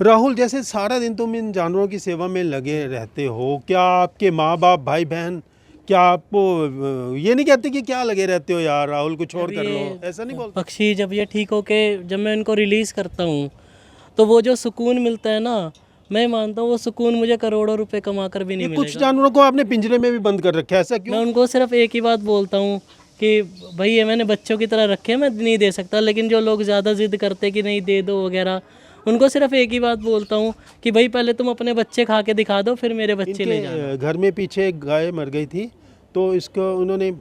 राहुल, जैसे सारा दिन तुम इन जानवरों की सेवा में लगे रहते हो, क्या आपके माँ बाप भाई बहन क्या आपको ये नहीं कहते कि क्या लगे रहते हो यार राहुल, कुछ और जब कर लो, ये ऐसा नहीं बोलते? पक्षी जब ये ठीक होके जब मैं इनको रिलीज़ करता हूँ तो वो जो सुकून मिलता है ना, मैं मानता हूँ वो सुकून मुझे करोड़ों रुपए कमा कर भी ये नहीं कुछ मिलेगा। जानवरों को आपने पिंजरे में भी बंद कर रखा है, ऐसा मैं क्यों? उनको सिर्फ एक ही बात बोलता हूँ कि भाई ये मैंने बच्चों की तरह रखे हैं, मैं नहीं दे सकता, लेकिन जो लोग ज़्यादा ज़िद करते कि नहीं दे दो वगैरह, उनको सिर्फ एक ही बात बोलता हूँ कि भाई पहले तुम अपने बच्चे खा के दिखा दो, फिर मेरे बच्चे ले जाना। इनके घर में पीछे एक गाय मर गई थी, तो इसको उन्होंने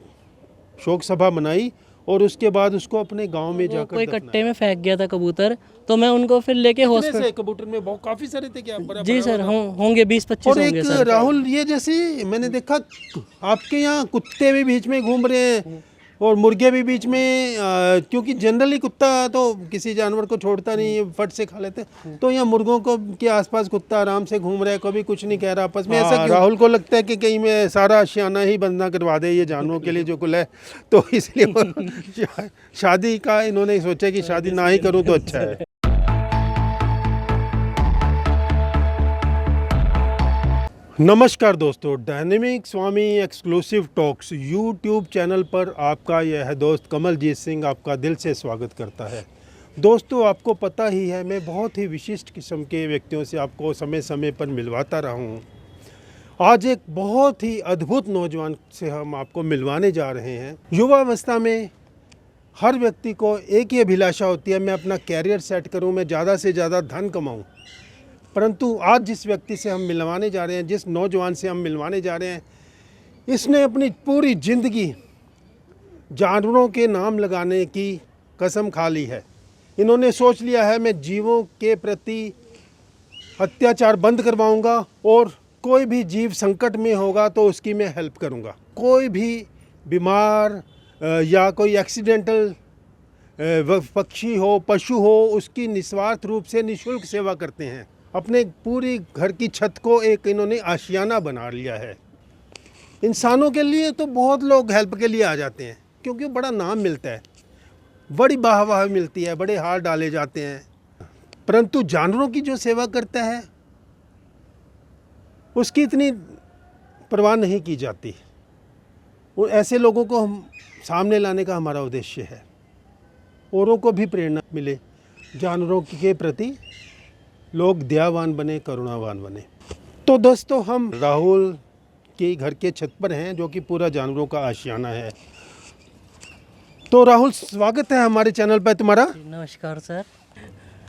शोक सभा मनाई और उसके बाद उसको अपने गांव में वो जाकर कोई दफनाया। कट्टे में फेंक गया था कबूतर, तो मैं उनको फिर लेके कितने हॉस्पिटल। से कबूतर में बहुत काफी सारे थे क्या? बड़ा जी बड़ा सर, वाला? होंगे 20-25 और होंगे एक सर। राहुल, ये जैसे मैंने देखा आपके यहाँ कुत्ते भी बीच में घूम रहे हैं और मुर्गे भी बीच में, क्योंकि जनरली कुत्ता तो किसी जानवर को छोड़ता नहीं है, फट से खा लेते हैं, तो यहाँ मुर्गों को के आसपास कुत्ता आराम से घूम रहा है, कभी कुछ नहीं कह रहा आपस में, ऐसा क्यों? राहुल को लगता है कि कहीं मैं सारा आशियाना ही बंद ना करवा दे ये जानवरों के लिए जो कुल है, तो इसलिए वो शादी का इन्होंने सोचा कि शादी ना ही करूँ तो अच्छा है। नमस्कार दोस्तों, डायनेमिक स्वामी एक्सक्लूसिव टॉक्स यूट्यूब चैनल पर आपका यह दोस्त कमलजीत सिंह आपका दिल से स्वागत करता है। दोस्तों, आपको पता ही है मैं बहुत ही विशिष्ट किस्म के व्यक्तियों से आपको समय समय पर मिलवाता रहा हूँ। आज एक बहुत ही अद्भुत नौजवान से हम आपको मिलवाने जा रहे हैं। युवावस्था में हर व्यक्ति को एक ही अभिलाषा होती है, मैं अपना कैरियर सेट करूँ, मैं ज़्यादा से ज़्यादा धन कमाऊँ। परंतु आज जिस व्यक्ति से हम मिलवाने जा रहे हैं, जिस नौजवान से हम मिलवाने जा रहे हैं, इसने अपनी पूरी ज़िंदगी जानवरों के नाम लगाने की कसम खा ली है। इन्होंने सोच लिया है मैं जीवों के प्रति अत्याचार बंद करवाऊंगा और कोई भी जीव संकट में होगा तो उसकी मैं हेल्प करूंगा। कोई भी बीमार या कोई एक्सीडेंटल पक्षी हो, पशु हो, उसकी निस्वार्थ रूप से निःशुल्क सेवा करते हैं। अपने पूरी घर की छत को एक इन्होंने आशियाना बना लिया है। इंसानों के लिए तो बहुत लोग हेल्प के लिए आ जाते हैं क्योंकि बड़ा नाम मिलता है, बड़ी वाहवाही मिलती है, बड़े हार डाले जाते हैं, परंतु जानवरों की जो सेवा करता है उसकी इतनी परवाह नहीं की जाती। और ऐसे लोगों को हम सामने लाने का हमारा उद्देश्य है, औरों को भी प्रेरणा मिले, जानवरों के प्रति लोग दयावान बने, करुणावान बने। तो दोस्तों, हम राहुल के घर के छत पर हैं जो कि पूरा जानवरों का आशियाना है। तो राहुल, स्वागत है हमारे चैनल पर तुम्हारा। नमस्कार सर।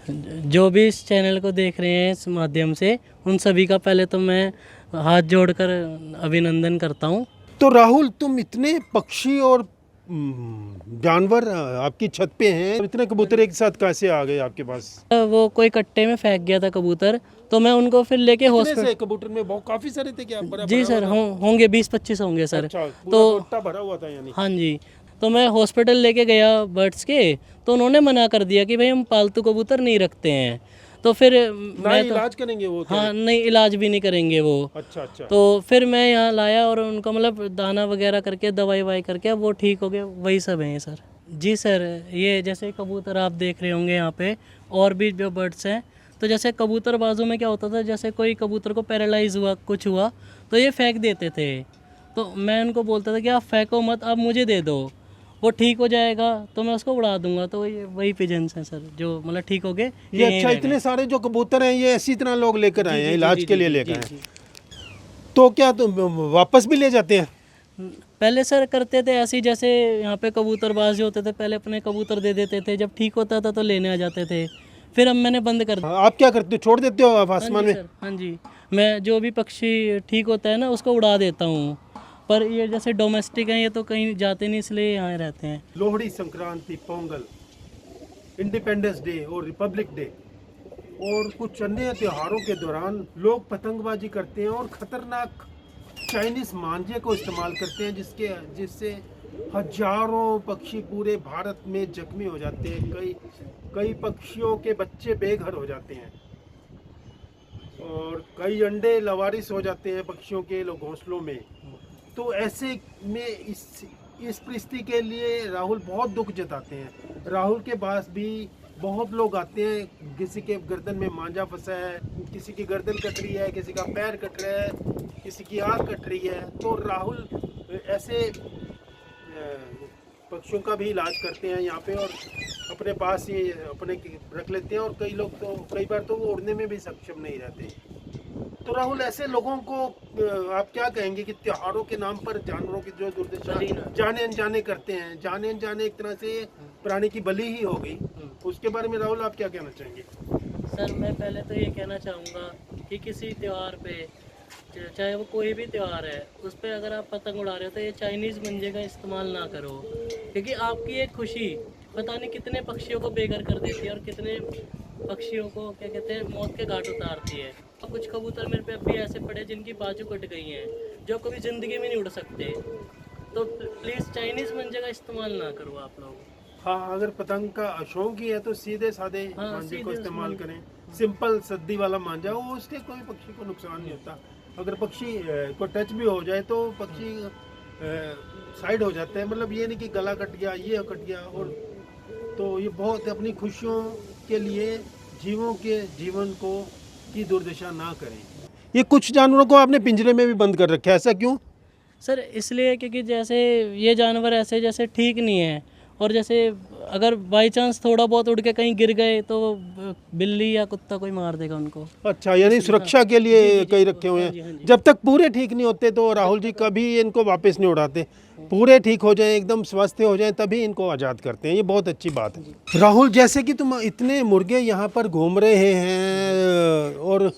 जो भी इस चैनल को देख रहे हैं इस माध्यम से, उन सभी का पहले तो मैं हाथ जोड़कर अभिनंदन करता हूँ। तो राहुल, तुम इतने पक्षी और जानवर आपकी छत पे हैं, इतने कबूतर एक साथ कैसे आ गए आपके पास? वो कोई कट्टे में फेंक गया था कबूतर, तो मैं उनको फिर लेके कितने हॉस्पिटल। से कबूतर में बहुत काफी सारे थे क्या? जी सर, होंगे 20-25 होंगे सर। अच्छा, तो पूरा कोट्टा भरा हुआ था यानी? हाँ जी, तो मैं हॉस्पिटल लेके गया बर्ड्स के, तो उन्होंने मना कर दिया कि भाई हम पालतू कबूतर नहीं रखते हैं। तो फिर मैं तो इलाज करेंगे वो? हाँ नहीं, इलाज भी नहीं करेंगे वो। अच्छा अच्छा। तो फिर मैं यहाँ लाया और उनको मतलब दाना वगैरह करके दवाई ववाई करके अब वो ठीक हो गए, वही सब हैं सर। जी सर, ये जैसे कबूतर आप देख रहे होंगे यहाँ पे, और भी जो बर्ड्स हैं, तो जैसे कबूतरबाजों में क्या होता था, जैसे कोई कबूतर को पैरालाइज हुआ, कुछ हुआ, तो ये फेंक देते थे। तो मैं उनको बोलता था कि आप फेंको मत, आप मुझे दे दो, वो ठीक हो जाएगा तो मैं उसको उड़ा दूंगा। तो ये वही पिजन्स हैं सर जो मतलब ठीक हो गए। ये अच्छा, इतने सारे जो कबूतर हैं ये इसी तरह लोग लेकर आए हैं, इलाज के लिए लेकर आए हैं। तो क्या तुम वापस भी ले जाते हैं? पहले सर करते थे ऐसे ही, जैसे यहाँ पे कबूतरबाज जो होते थे पहले अपने कबूतर दे देते थे, जब ठीक होता था तो लेने आ जाते थे। फिर अब मैंने बंद कर दिया। आप क्या करते हो, छोड़ देते हो आप आसमान में? हाँ जी, मैं जो भी पक्षी ठीक होता है ना उसको उड़ा देता हूँ, पर ये जैसे डोमेस्टिक हैं ये तो कहीं जाते नहीं, इसलिए यहाँ रहते हैं। लोहड़ी, संक्रांति, पोंगल, इंडिपेंडेंस डे और रिपब्लिक डे और कुछ अन्य त्योहारों के दौरान लोग पतंगबाजी करते हैं और खतरनाक चाइनीज मांझे को इस्तेमाल करते हैं, जिससे हजारों पक्षी पूरे भारत में जख्मी हो जाते हैं। कई पक्षियों के बच्चे बेघर हो जाते हैं और कई अंडे लवारिस हो जाते हैं पक्षियों के घोंसलों में। तो ऐसे में इस परिस्थिति के लिए राहुल बहुत दुख जताते हैं। राहुल के पास भी बहुत लोग आते हैं, किसी के गर्दन में मांझा फंसा है, किसी की गर्दन कट रही है, किसी का पैर कट रहा है, किसी की आँख कट रही है। तो राहुल ऐसे पक्षियों का भी इलाज करते हैं यहाँ पे, और अपने पास ही अपने रख लेते हैं। और कई लोग तो कई बार तो वो उड़ने में भी सक्षम नहीं रहते। तो राहुल, ऐसे लोगों को आप क्या कहेंगे कि त्योहारों के नाम पर जानवरों की जो दुर्दशा जाने अनजाने करते हैं, जाने अनजाने एक तरह से प्राणी की बलि ही हो गई, उसके बारे में राहुल आप क्या कहना चाहेंगे? सर मैं पहले तो ये कहना चाहूँगा कि किसी त्यौहार पे, चाहे वो कोई भी त्यौहार है, उस पर अगर आप पतंग उड़ा रहे हो तो ये चाइनीज़ मंजे का इस्तेमाल ना करो, क्योंकि आपकी एक खुशी पता नहीं कितने पक्षियों को बेघर कर देती है और कितने पक्षियों को क्या कहते हैं मौत के घाट उतारती है। और कुछ कबूतर मेरे पे अभी ऐसे पड़े जिनकी बाजू कट गई हैं, जो कभी ज़िंदगी में नहीं उड़ सकते। तो प्लीज़ चाइनीज़ मंजे का इस्तेमाल ना करो आप लोग। हाँ, अगर पतंग का शौक ही है तो सीधे साधे मांझे को इस्तेमाल करें। सिंपल सद्दी वाला मांझा हो, उसके कोई पक्षी को नुकसान नहीं होता। अगर पक्षी को टच भी हो जाए तो पक्षी साइड हो जाते हैं, मतलब ये नहीं कि गला कट गया, ये कट गया। और तो ये बहुत अपनी खुशियों के लिए जीवों के जीवन को की दुर्दशा ना करें। ये कुछ जानवरों को आपने पिंजरे में भी बंद कर रखा है, ऐसा क्यों? सर इसलिए क्योंकि जैसे ये जानवर ऐसे जैसे ठीक नहीं है, और जैसे अगर बाई चांस थोड़ा बहुत उड़ के कहीं गिर गए तो बिल्ली या कुत्ता कोई मार देगा उनको। अच्छा, यानी सुरक्षा के लिए कई रखे हुए हैं। जब तक पूरे ठीक नहीं होते तो राहुल जी कभी इनको वापस नहीं उड़ाते। पूरे ठीक हो जाएं, एकदम स्वस्थ हो जाएं, तभी इनको आज़ाद करते हैं। ये बहुत अच्छी बात है। राहुल, जैसे कि तुम इतने मुर्गे यहाँ पर घूम रहे हैं, और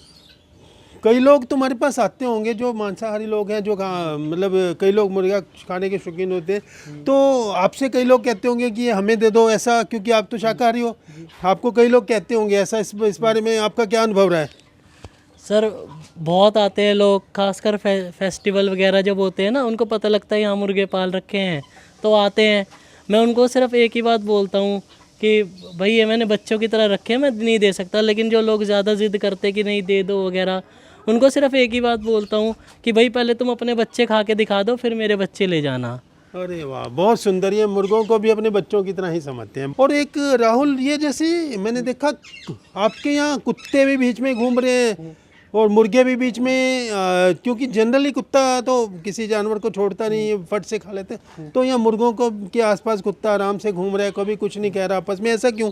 कई लोग तुम्हारे पास आते होंगे जो मांसाहारी लोग हैं, जो मतलब कई लोग मुर्गा खाने के शौकीन होते हैं, तो आपसे कई लोग कहते होंगे कि ये हमें दे दो, ऐसा, क्योंकि आप तो शाकाहारी हो। आपको कई लोग कहते होंगे ऐसा, इस बारे में आपका क्या अनुभव रहा है? सर बहुत आते हैं लोग, खासकर फेस्टिवल वगैरह जब होते हैं ना, उनको पता लगता है यहाँ मुर्गे पाल रखे हैं तो आते हैं। मैं उनको सिर्फ एक ही बात बोलता हूँ कि भाई ये मैंने बच्चों की तरह रखे हैं, मैं नहीं दे सकता। लेकिन जो लोग ज़्यादा ज़िद करते कि नहीं दे दो वगैरह, उनको सिर्फ एक ही बात बोलता हूँ कि भाई पहले तुम अपने बच्चे खा के दिखा दो, फिर मेरे बच्चे ले जाना। अरे वाह, बहुत सुंदर। ये मुर्गों को भी अपने बच्चों की तरह ही समझते हैं। और एक राहुल, ये जैसे मैंने देखा आपके यहाँ कुत्ते भी बीच में घूम रहे हैं और मुर्गे भी बीच में, क्योंकि जनरली कुत्ता तो किसी जानवर को छोड़ता नहीं, फट से खा लेते। तो यहाँ मुर्गों को के आसपास कुत्ता आराम से घूम रहा है, कभी कुछ नहीं कह रहा आपस में, ऐसा क्यों?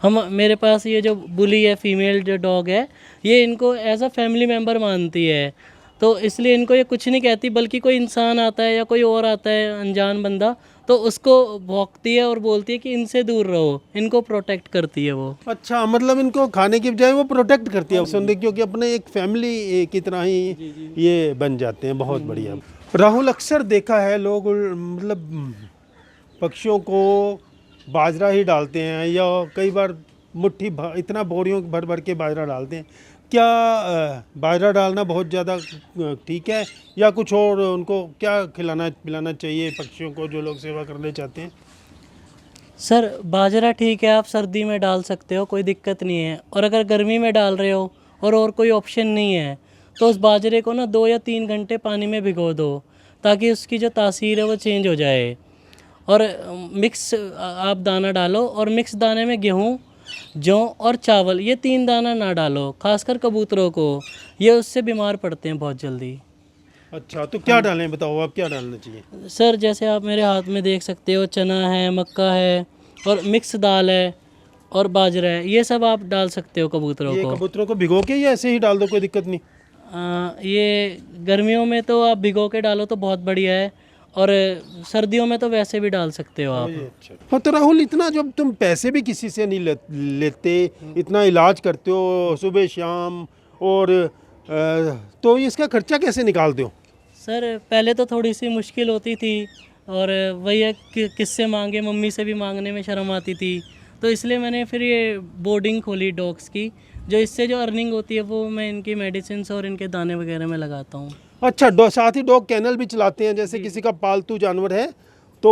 मेरे पास ये जो बुली है, फीमेल जो डॉग है, ये इनको एज अ फैमिली मेम्बर मानती है, तो इसलिए इनको ये कुछ नहीं कहती। बल्कि कोई इंसान आता है या कोई और आता है अनजान बंदा, तो उसको भौंकती है और बोलती है कि इनसे दूर रहो, इनको प्रोटेक्ट करती है वो। अच्छा, मतलब इनको खाने की बजाय वो प्रोटेक्ट करती है, सुन, क्योंकि अपने एक फैमिली की तरह ही ये बन जाते हैं। बहुत बढ़िया। राहुल, अक्सर देखा है लोग मतलब पक्षियों को बाजरा ही डालते हैं, या कई बार इतना बोरियों भर भर के बाजरा डालते हैं। क्या बाजरा डालना बहुत ज़्यादा ठीक है, या कुछ और उनको क्या खिलाना पिलाना चाहिए पक्षियों को जो लोग सेवा करने चाहते हैं? सर बाजरा ठीक है, आप सर्दी में डाल सकते हो, कोई दिक्कत नहीं है। और अगर गर्मी में डाल रहे हो और कोई ऑप्शन नहीं है, तो उस बाजरे को ना 2 या 3 घंटे पानी में भिगो दो, ताकि उसकी जो तासीर है वो चेंज हो जाए। और मिक्स आप दाना डालो, और मिक्स दाने में गेहूँ, जौ और चावल, ये 3 दाना ना डालो, खासकर कबूतरों को, ये उससे बीमार पड़ते हैं बहुत जल्दी। अच्छा, तो क्या डालें, बताओ आप, क्या डालना चाहिए? सर जैसे आप मेरे हाथ में देख सकते हो, चना है, मक्का है, और मिक्स दाल है, और बाजरा है, ये सब आप डाल सकते हो कबूतरों ये को। कबूतरों को भिगो के या ऐसे ही डाल दो, कोई दिक्कत नहीं? ये गर्मियों में तो आप भिगो के डालो तो बहुत बढ़िया है, और सर्दियों में तो वैसे भी डाल सकते हो आप। अच्छा। हाँ, तो राहुल, इतना जब तुम पैसे भी किसी से नहीं लेते, इतना इलाज करते हो सुबह शाम, और तो इसका खर्चा कैसे निकालते हो? सर पहले तो थोड़ी सी मुश्किल होती थी, और वही है कि किससे मांगे, मम्मी से भी मांगने में शर्म आती थी। तो इसलिए मैंने फिर ये बोर्डिंग खोली डॉग्स की, जो इससे जो अर्निंग होती है वो मैं इनकी मेडिसिन और इनके दाने वगैरह में लगाता हूँ। अच्छा, साथ ही डॉग कैनल भी चलाते हैं, जैसे किसी का पालतू जानवर है तो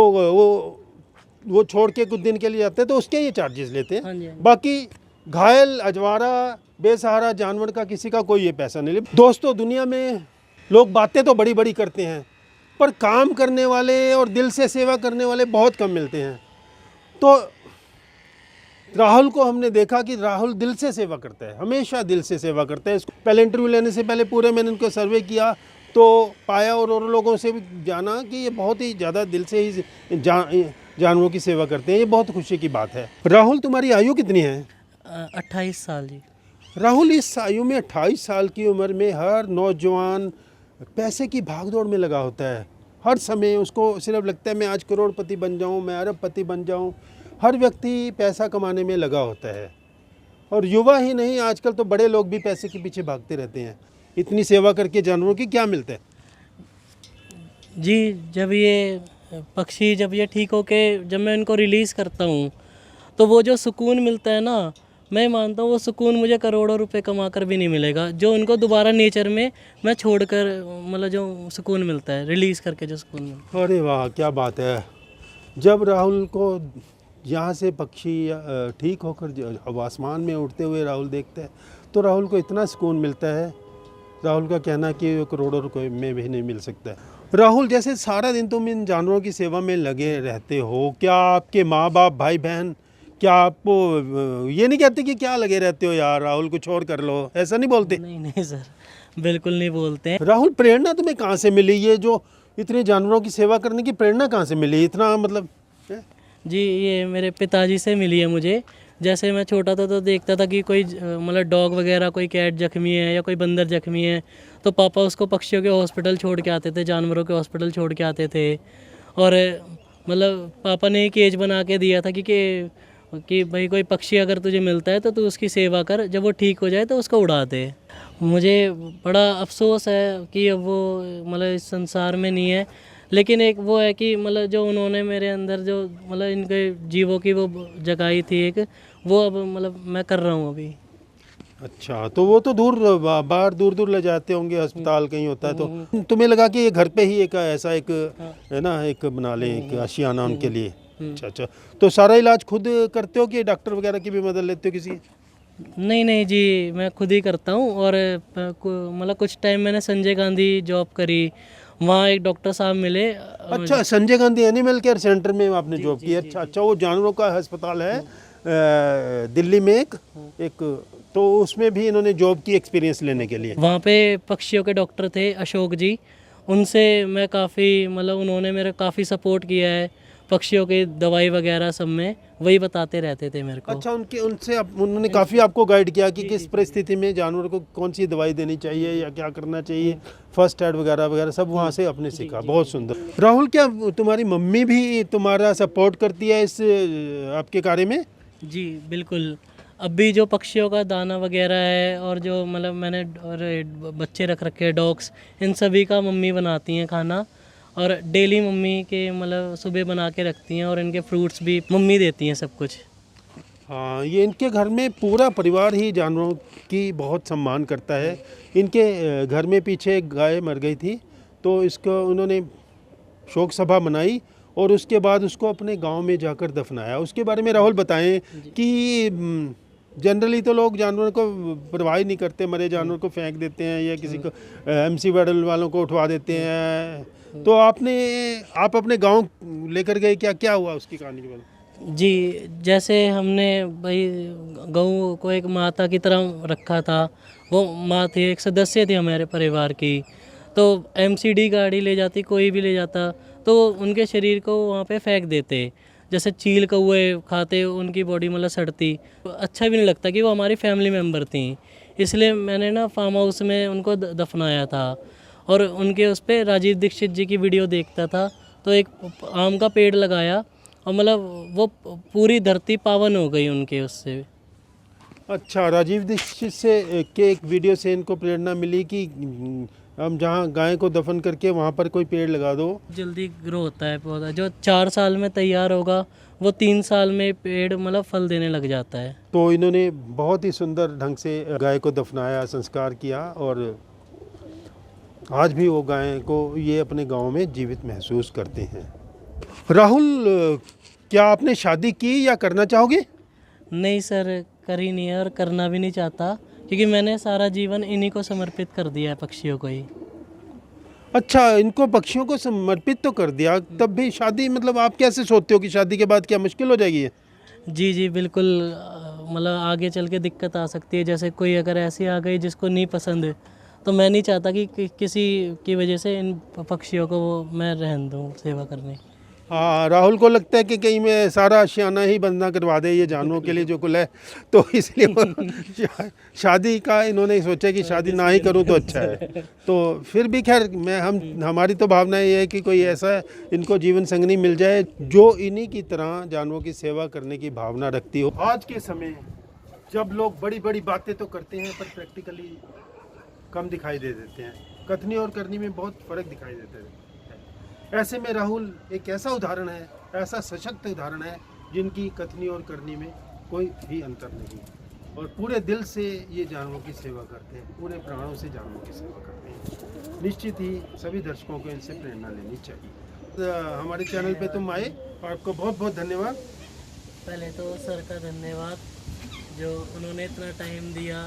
वो छोड़ के कुछ दिन के लिए जाते हैं, तो उसके ये चार्जेस लेते हैं। हाँ जी। बाकी घायल, अजवारा, बेसहारा जानवर का किसी का कोई ये पैसा नहीं ले। दोस्तों, दुनिया में लोग बातें तो बड़ी बड़ी करते हैं, पर काम करने वाले और दिल से सेवा करने वाले बहुत कम मिलते हैं। तो राहुल को हमने देखा कि राहुल दिल से सेवा करता है, हमेशा दिल से सेवा करता है। इसको पहले इंटरव्यू लेने से पहले पूरे मैंने इनको सर्वे किया तो पाया और लोगों से भी जाना कि ये बहुत ही ज़्यादा दिल से ही जानवरों की सेवा करते हैं। ये बहुत खुशी की बात है। राहुल, तुम्हारी आयु कितनी है? 28 साल जी। राहुल, इस आयु में 28 साल की उम्र में हर नौजवान पैसे की भागदौड़ में लगा होता है। हर समय उसको सिर्फ लगता है मैं आज करोड़पति बन जाऊं, मैं अरबपति बन जाऊं। हर व्यक्ति पैसा कमाने में लगा होता है और युवा ही नहीं, आजकल तो बड़े लोग भी पैसे के पीछे भागते रहते हैं। इतनी सेवा करके जानवरों की क्या मिलता है? जी, जब ये पक्षी जब ये ठीक होके जब मैं इनको रिलीज़ करता हूँ तो वो जो सुकून मिलता है ना, मैं मानता हूँ वो सुकून मुझे करोड़ों रुपए कमा कर भी नहीं मिलेगा, जो उनको दोबारा नेचर में मैं छोड़कर मतलब जो सुकून मिलता है रिलीज़ करके जो सुकून मिलता है। अरे वाह, क्या बात है। जब राहुल को यहाँ से पक्षी ठीक होकर अब आसमान में उड़ते हुए राहुल देखता है तो राहुल को इतना सुकून मिलता है। राहुल का कहना है कि करोड़ों रुपए में भी नहीं मिल सकता है। राहुल, जैसे सारा दिन तुम इन जानवरों की सेवा में लगे रहते हो, क्या आपके माँ बाप, भाई बहन, क्या आपको ये नहीं कहते कि क्या लगे रहते हो यार राहुल, कुछ और कर लो, ऐसा नहीं बोलते? नहीं नहीं सर, बिल्कुल नहीं बोलते हैं। राहुल, प्रेरणा तुम्हें कहाँ से मिली? ये जो इतने जानवरों की सेवा करने की प्रेरणा कहाँ से मिली? इतना मतलब है? जी, ये मेरे पिताजी से मिली है मुझे। जैसे मैं छोटा था तो देखता था कि कोई मतलब डॉग वगैरह, कोई कैट जख्मी है या कोई बंदर जख्मी है तो पापा उसको पक्षियों के हॉस्पिटल छोड़ के आते थे, जानवरों के हॉस्पिटल छोड़ के आते थे। और मतलब पापा ने एक केज बना के दिया था कि भाई कोई पक्षी अगर तुझे मिलता है तो तू उसकी सेवा कर, जब वो ठीक हो जाए तो उसको उड़ा दे। मुझे बड़ा अफसोस है कि अब वो मतलब इस संसार में नहीं है, लेकिन एक वो है कि मतलब जो उन्होंने मेरे अंदर जो मतलब इनके जीवों की वो जगाई थी एक, वो अब मतलब मैं कर रहा हूँ अभी। अच्छा, तो वो तो दूर बाहर दूर दूर ले जाते होंगे, अस्पताल कहीं होता है तो तुम्हें लगा कि ये घर पे ही एक ऐसा एक है ना, एक बना लें, एक आशियाना उनके लिए। अच्छा अच्छा, तो सारा इलाज खुद करते हो कि डॉक्टर वगैरह की भी मदद लेते हो किसी? नहीं नहीं जी, मैं खुद ही करता हूँ। और मतलब कुछ टाइम मैंने संजय गांधी जॉब करी, वहाँ एक डॉक्टर साहब मिले। अच्छा, Sanjay Gandhi animal care centre में आपने जॉब की? अच्छा अच्छा, वो जानवरों का अस्पताल है दिल्ली में एक तो उसमें भी इन्होंने जॉब की एक्सपीरियंस लेने के लिए। वहाँ पे पक्षियों के डॉक्टर थे अशोक जी, उनसे मैं काफ़ी मतलब उन्होंने मेरा काफ़ी सपोर्ट किया है पक्षियों की दवाई वगैरह सब में, वही बताते रहते थे मेरे को। अच्छा, उन्होंने काफ़ी आपको गाइड किया कि किस परिस्थिति में जानवर को कौन सी दवाई देनी चाहिए या क्या करना चाहिए, फर्स्ट एड वगैरह वगैरह सब वहाँ से आपने सीखा। बहुत सुंदर। राहुल, क्या तुम्हारी मम्मी भी तुम्हारा सपोर्ट करती है इस आपके कार्य में? जी बिल्कुल। अभी जो पक्षियों का दाना वगैरह है और जो मतलब मैंने और बच्चे रख रखे हैं डॉग्स, इन सभी का मम्मी बनाती हैं खाना। और डेली मम्मी के मतलब सुबह बना के रखती हैं और इनके फ्रूट्स भी मम्मी देती हैं सब कुछ। हाँ, ये इनके घर में पूरा परिवार ही जानवरों की बहुत सम्मान करता है। इनके घर में पीछे एक गाय मर गई थी तो इसको उन्होंने शोक सभा मनाई और उसके बाद उसको अपने गांव में जाकर दफनाया। उसके बारे में राहुल बताएं कि जनरली तो लोग जानवरों को परवाह ही नहीं करते, मरे जानवर को फेंक देते हैं या किसी को एमसी वार्डल वालों को उठवा देते हैं। तो आप अपने गांव लेकर गए, क्या क्या हुआ उसकी कहानी के बारे में? जी, जैसे हमने भाई गऊ को एक माता की तरह रखा था, वो माँ थी, एक सदस्य थी हमारे परिवार की। तो एमसीडी गाड़ी ले जाती, कोई भी ले जाता तो उनके शरीर को वहाँ पे फेंक देते, जैसे चील कौवे खाते, उनकी बॉडी मतलब सड़ती। अच्छा भी नहीं लगता कि वो हमारी फैमिली मेम्बर थी, इसलिए मैंने ना फार्म हाउस में उनको दफनाया था। और उनके उस पर राजीव दीक्षित जी की वीडियो देखता था तो एक आम का पेड़ लगाया और मतलब वो पूरी धरती पावन हो गई उनके उससे। अच्छा, राजीव दीक्षित से के एक वीडियो से इनको प्रेरणा मिली कि हम जहाँ गाय को दफन करके वहाँ पर कोई पेड़ लगा दो, जल्दी ग्रो होता है पौधा, जो 4 साल में तैयार होगा वो 3 साल में पेड़ मतलब फल देने लग जाता है। तो इन्होंने बहुत ही सुंदर ढंग से गाय को दफनाया, संस्कार किया और आज भी वो गाय को ये अपने गांव में जीवित महसूस करते हैं। राहुल, क्या आपने शादी की या करना चाहोगे? नहीं सर, करी नहीं है और करना भी नहीं चाहता, क्योंकि मैंने सारा जीवन इन्हीं को समर्पित कर दिया है, पक्षियों को ही। अच्छा, इनको पक्षियों को समर्पित तो कर दिया, तब भी शादी मतलब आप कैसे सोचते हो कि शादी के बाद क्या मुश्किल हो जाएगी? जी जी बिल्कुल, मतलब आगे चल के दिक्कत आ सकती है। जैसे कोई अगर ऐसी आ गई जिसको नहीं पसंद है, तो मैं नहीं चाहता कि किसी की वजह से इन पक्षियों को वो मैं रहने दूँ सेवा करने। हाँ, राहुल को लगता है कि कहीं मैं सारा आशियाना ही बंद करवा दे ये जानवरों के लिए जो कुल है, तो इसलिए वो शादी का इन्होंने सोचा कि शादी ना ही करूं तो अच्छा है। तो फिर भी खैर हमारी तो भावना ये है कि कोई ऐसा इनको जीवन संगनी मिल जाए जो इन्हीं की तरह जानवरों की सेवा करने की भावना रखती हो। आज के समय जब लोग बड़ी बड़ी बातें तो करते हैं पर प्रैक्टिकली कम दिखाई दे देते हैं, कथनी और करनी में बहुत फर्क दिखाई देता है। ऐसे में राहुल एक ऐसा उदाहरण है, ऐसा सशक्त उदाहरण है जिनकी कथनी और करनी में कोई भी अंतर नहीं, और पूरे दिल से ये जानवरों की सेवा करते हैं, पूरे प्राणों से जानवरों की सेवा करते हैं। निश्चित ही सभी दर्शकों को इनसे प्रेरणा लेनी चाहिए। हमारे चैनल पे तुम आए, आपको बहुत बहुत धन्यवाद। पहले तो सर का धन्यवाद जो उन्होंने इतना टाइम दिया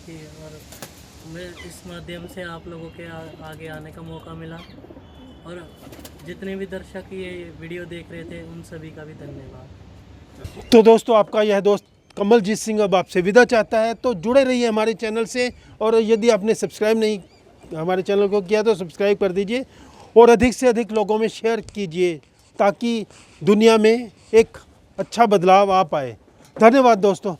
कि, और मैं इस माध्यम से आप लोगों के आगे आने का मौका मिला, और जितने भी दर्शक ये वीडियो देख रहे थे उन सभी का भी धन्यवाद। तो दोस्तों, आपका यह दोस्त कमलजीत सिंह अब आपसे विदा चाहता है, तो जुड़े रहिए हमारे चैनल से, और यदि आपने सब्सक्राइब नहीं हमारे चैनल को किया तो सब्सक्राइब कर दीजिए और अधिक से अधिक लोगों में शेयर कीजिए ताकि दुनिया में एक अच्छा बदलाव आ पाए। धन्यवाद दोस्तों।